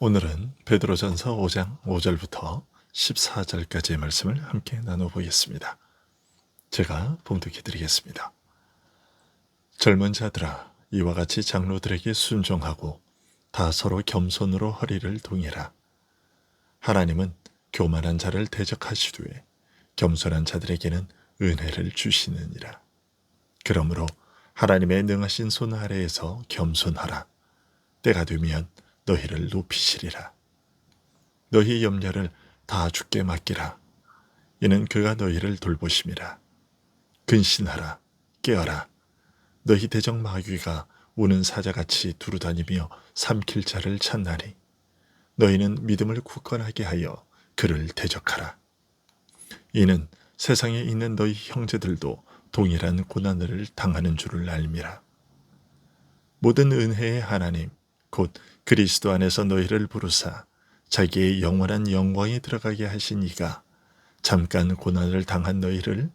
오늘은 베드로전서 5장 5절부터 14절까지의 말씀을 함께 나눠보겠습니다. 제가 봉독해 드리겠습니다. 젊은 자들아, 이와 같이 장로들에게 순종하고 다 서로 겸손으로 허리를 동이라. 하나님은 교만한 자를 대적하시되 겸손한 자들에게는 은혜를 주시느니라. 그러므로 하나님의 능하신 손 아래에서 겸손하라. 때가 되면 너희를 높이시리라. 너희 염려를 다 주께 맡기라. 이는 그가 너희를 돌보심이라. 근신하라. 깨어라. 너희 대적 마귀가 우는 사자같이 두루다니며 삼킬 자를 찾나니 너희는 믿음을 굳건하게 하여 그를 대적하라. 이는 세상에 있는 너희 형제들도 동일한 고난을 당하는 줄을 알미라. 모든 은혜의 하나님 곧 그리스도 안에서 너희를 부르사 자기의 영원한 영광에 들어가게 하신 이가 잠깐 고난을 당한 너희를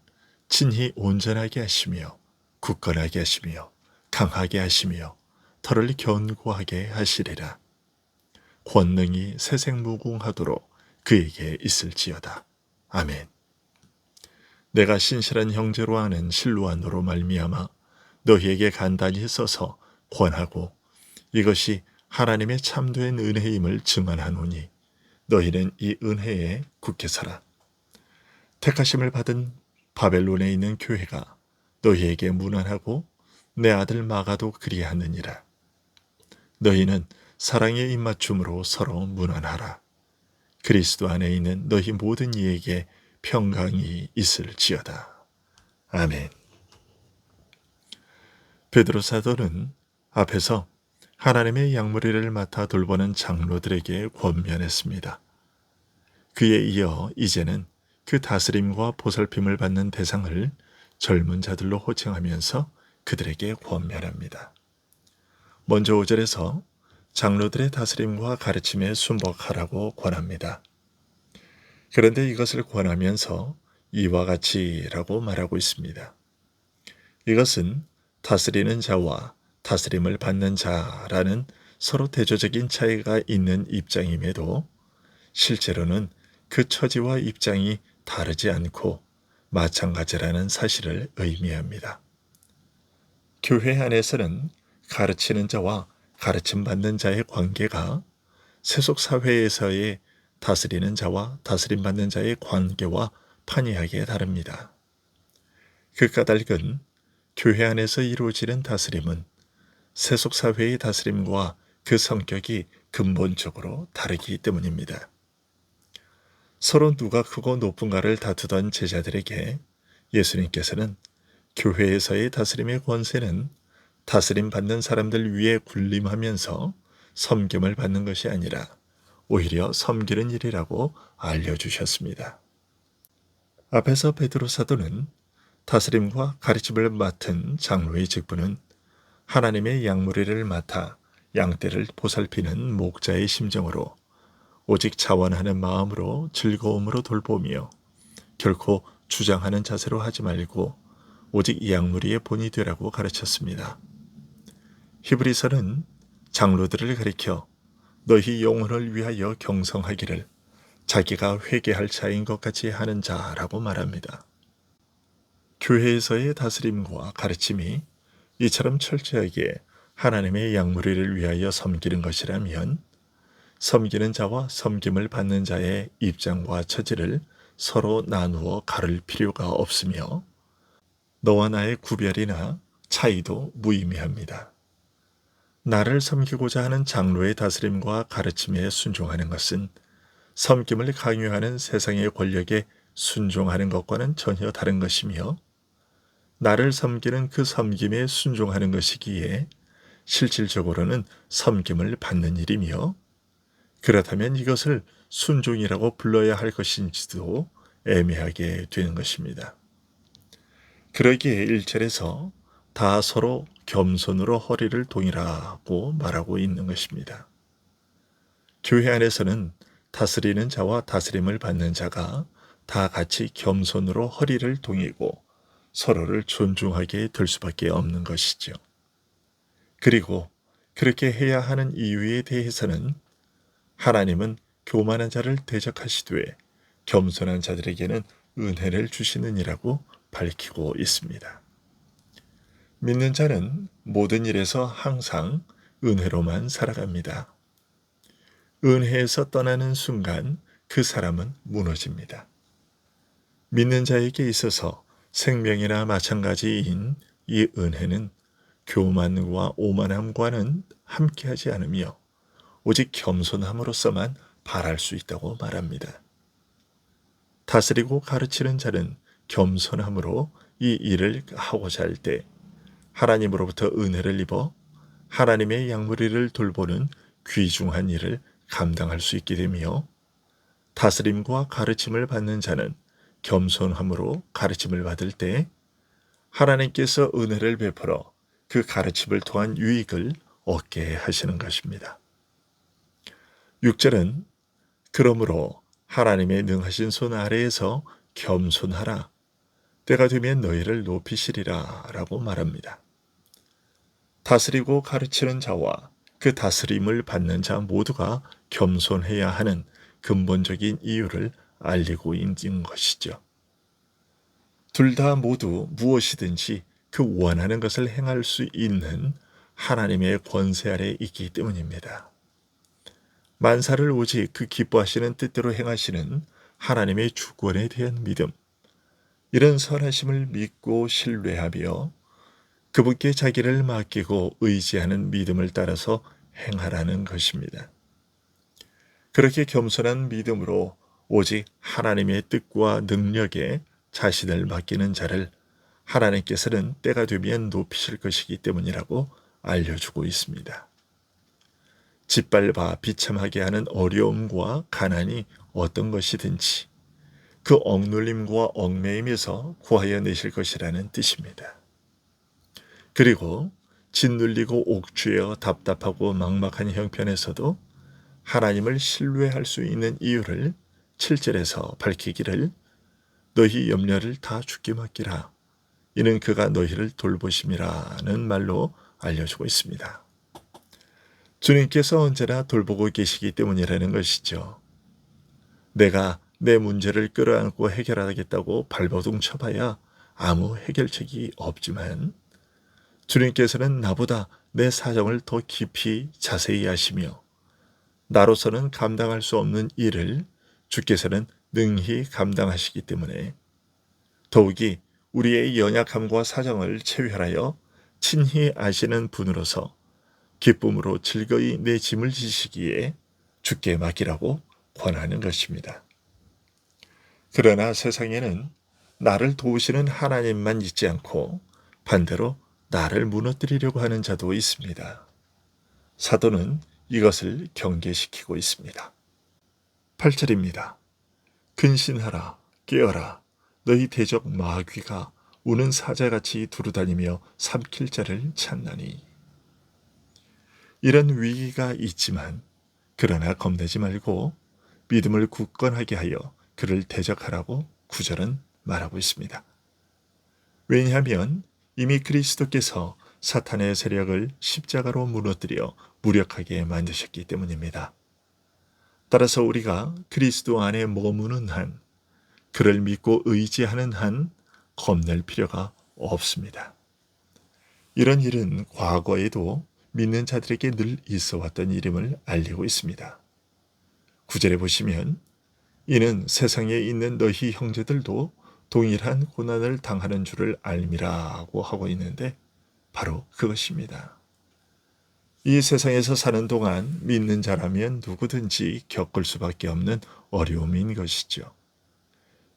친히 온전하게 하시며 굳건하게 하시며 강하게 하시며 털을 견고하게 하시리라. 권능이 세생무궁하도록 그에게 있을지어다. 아멘. 내가 신실한 형제로 아는 실로아노로 말미암아 너희에게 간단히 써서 권하고 이것이 하나님의 참된 은혜임을 증언하노니 너희는 이 은혜에 굳게 서라. 택하심을 받은 바벨론에 있는 교회가 너희에게 문안하고 내 아들 마가도 그리하느니라. 너희는 사랑의 입맞춤으로 서로 문안하라. 그리스도 안에 있는 너희 모든 이에게 평강이 있을지어다. 아멘. 베드로 사도는 앞에서 하나님의 양무리를 맡아 돌보는 장로들에게 권면했습니다. 그에 이어 이제는 그 다스림과 보살핌을 받는 대상을 젊은 자들로 호칭하면서 그들에게 권면합니다. 먼저 5절에서 장로들의 다스림과 가르침에 순복하라고 권합니다. 그런데 이것을 권하면서 이와 같이라고 말하고 있습니다. 이것은 다스리는 자와 다스림을 받는 자라는 서로 대조적인 차이가 있는 입장임에도 실제로는 그 처지와 입장이 다르지 않고 마찬가지라는 사실을 의미합니다. 교회 안에서는 가르치는 자와 가르침받는 자의 관계가 세속사회에서의 다스리는 자와 다스림받는 자의 관계와 판이하게 다릅니다. 그 까닭은 교회 안에서 이루어지는 다스림은 세속사회의 다스림과 그 성격이 근본적으로 다르기 때문입니다. 서로 누가 크고 높은가를 다투던 제자들에게 예수님께서는 교회에서의 다스림의 권세는 다스림 받는 사람들 위에 군림하면서 섬김을 받는 것이 아니라 오히려 섬기는 일이라고 알려주셨습니다. 앞에서 베드로 사도는 다스림과 가르침을 맡은 장로의 직분은 하나님의 양무리를 맡아 양떼를 보살피는 목자의 심정으로 오직 자원하는 마음으로 즐거움으로 돌보며 결코 주장하는 자세로 하지 말고 오직 양무리의 본이 되라고 가르쳤습니다. 히브리서는 장로들을 가리켜 너희 영혼을 위하여 경성하기를 자기가 회개할 자인 것 같이 하는 자라고 말합니다. 교회에서의 다스림과 가르침이 이처럼 철저하게 하나님의 양무리를 위하여 섬기는 것이라면 섬기는 자와 섬김을 받는 자의 입장과 처지를 서로 나누어 가를 필요가 없으며 너와 나의 구별이나 차이도 무의미합니다. 나를 섬기고자 하는 장로의 다스림과 가르침에 순종하는 것은 섬김을 강요하는 세상의 권력에 순종하는 것과는 전혀 다른 것이며 나를 섬기는 그 섬김에 순종하는 것이기에 실질적으로는 섬김을 받는 일이며 그렇다면 이것을 순종이라고 불러야 할 것인지도 애매하게 되는 것입니다. 그러기에 1절에서 다 서로 겸손으로 허리를 동이라고 말하고 있는 것입니다. 교회 안에서는 다스리는 자와 다스림을 받는 자가 다 같이 겸손으로 허리를 동이고 서로를 존중하게 될 수밖에 없는 것이죠. 그리고 그렇게 해야 하는 이유에 대해서는 하나님은 교만한 자를 대적하시되 겸손한 자들에게는 은혜를 주시느니라고 밝히고 있습니다. 믿는 자는 모든 일에서 항상 은혜로만 살아갑니다. 은혜에서 떠나는 순간 그 사람은 무너집니다. 믿는 자에게 있어서 생명이나 마찬가지인 이 은혜는 교만과 오만함과는 함께하지 않으며 오직 겸손함으로서만 발할 수 있다고 말합니다. 다스리고 가르치는 자는 겸손함으로 이 일을 하고자 할 때 하나님으로부터 은혜를 입어 하나님의 양무리를 돌보는 귀중한 일을 감당할 수 있게 되며, 다스림과 가르침을 받는 자는 겸손함으로 가르침을 받을 때 하나님께서 은혜를 베풀어 그 가르침을 통한 유익을 얻게 하시는 것입니다. 6절은 그러므로 하나님의 능하신 손 아래에서 겸손하라. 때가 되면 너희를 높이시리라 라고 말합니다. 다스리고 가르치는 자와 그 다스림을 받는 자 모두가 겸손해야 하는 근본적인 이유를 알리고 있는 것이죠. 둘 다 모두 무엇이든지 그 원하는 것을 행할 수 있는 하나님의 권세 아래 있기 때문입니다. 만사를 오직 그 기뻐하시는 뜻대로 행하시는 하나님의 주권에 대한 믿음, 이런 선하심을 믿고 신뢰하며 그분께 자기를 맡기고 의지하는 믿음을 따라서 행하라는 것입니다. 그렇게 겸손한 믿음으로 오직 하나님의 뜻과 능력에 자신을 맡기는 자를 하나님께서는 때가 되면 높이실 것이기 때문이라고 알려주고 있습니다. 짓밟아 비참하게 하는 어려움과 가난이 어떤 것이든지 그 억눌림과 얽매임에서 구하여 내실 것이라는 뜻입니다. 그리고 짓눌리고 옥죄어 답답하고 막막한 형편에서도 하나님을 신뢰할 수 있는 이유를 7절에서 밝히기를 너희 염려를 다 주께 맡기라. 이는 그가 너희를 돌보심이라는 말로 알려주고 있습니다. 주님께서 언제나 돌보고 계시기 때문이라는 것이죠. 내가 내 문제를 끌어안고 해결하겠다고 발버둥 쳐봐야 아무 해결책이 없지만 주님께서는 나보다 내 사정을 더 깊이 자세히 아시며 나로서는 감당할 수 없는 일을 주께서는 능히 감당하시기 때문에 더욱이 우리의 연약함과 사정을 체별하여 친히 아시는 분으로서 기쁨으로 즐거이 내 짐을 지시기에 주께 맡기라고 권하는 것입니다. 그러나 세상에는 나를 도우시는 하나님만 있지 않고 반대로 나를 무너뜨리려고 하는 자도 있습니다. 사도는 이것을 경계시키고 있습니다. 8절입니다. 근신하라, 깨어라, 너희 대적 마귀가 우는 사자같이 두루다니며 삼킬 자를 찾나니. 이런 위기가 있지만 그러나 겁내지 말고 믿음을 굳건하게 하여 그를 대적하라고 9절은 말하고 있습니다. 왜냐하면 이미 그리스도께서 사탄의 세력을 십자가로 무너뜨려 무력하게 만드셨기 때문입니다. 따라서 우리가 그리스도 안에 머무는 한, 그를 믿고 의지하는 한 겁낼 필요가 없습니다. 이런 일은 과거에도 믿는 자들에게 늘 있어 왔던 일임을 알리고 있습니다. 9절에 보시면 이는 세상에 있는 너희 형제들도 동일한 고난을 당하는 줄을 알미라고 하고 있는데 바로 그것입니다. 이 세상에서 사는 동안 믿는 자라면 누구든지 겪을 수밖에 없는 어려움인 것이죠.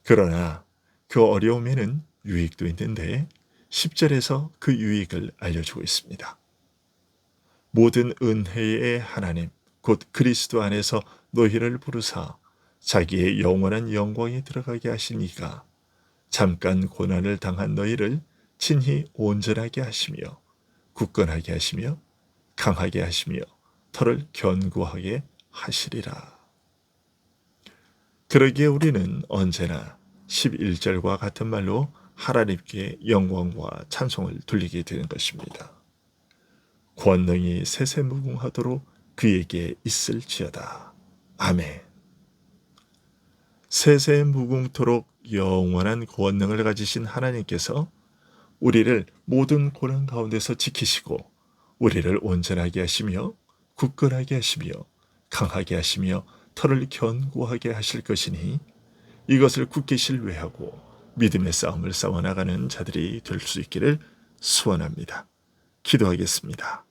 그러나 그 어려움에는 유익도 있는데 10절에서 그 유익을 알려주고 있습니다. 모든 은혜의 하나님 곧 그리스도 안에서 너희를 부르사 자기의 영원한 영광에 들어가게 하시니가 잠깐 고난을 당한 너희를 친히 온전하게 하시며 굳건하게 하시며 강하게 하시며 터를 견고하게 하시리라. 그러기에 우리는 언제나 11절과 같은 말로 하나님께 영광과 찬송을 돌리게 되는 것입니다. 권능이 세세무궁하도록 그에게 있을지어다. 아멘. 세세 무궁토록 영원한 권능을 가지신 하나님께서 우리를 모든 고난 가운데서 지키시고 우리를 온전하게 하시며 굳건하게 하시며 강하게 하시며 털을 견고하게 하실 것이니 이것을 굳게 신뢰하고 믿음의 싸움을 싸워나가는 자들이 될 수 있기를 소원합니다. 기도하겠습니다.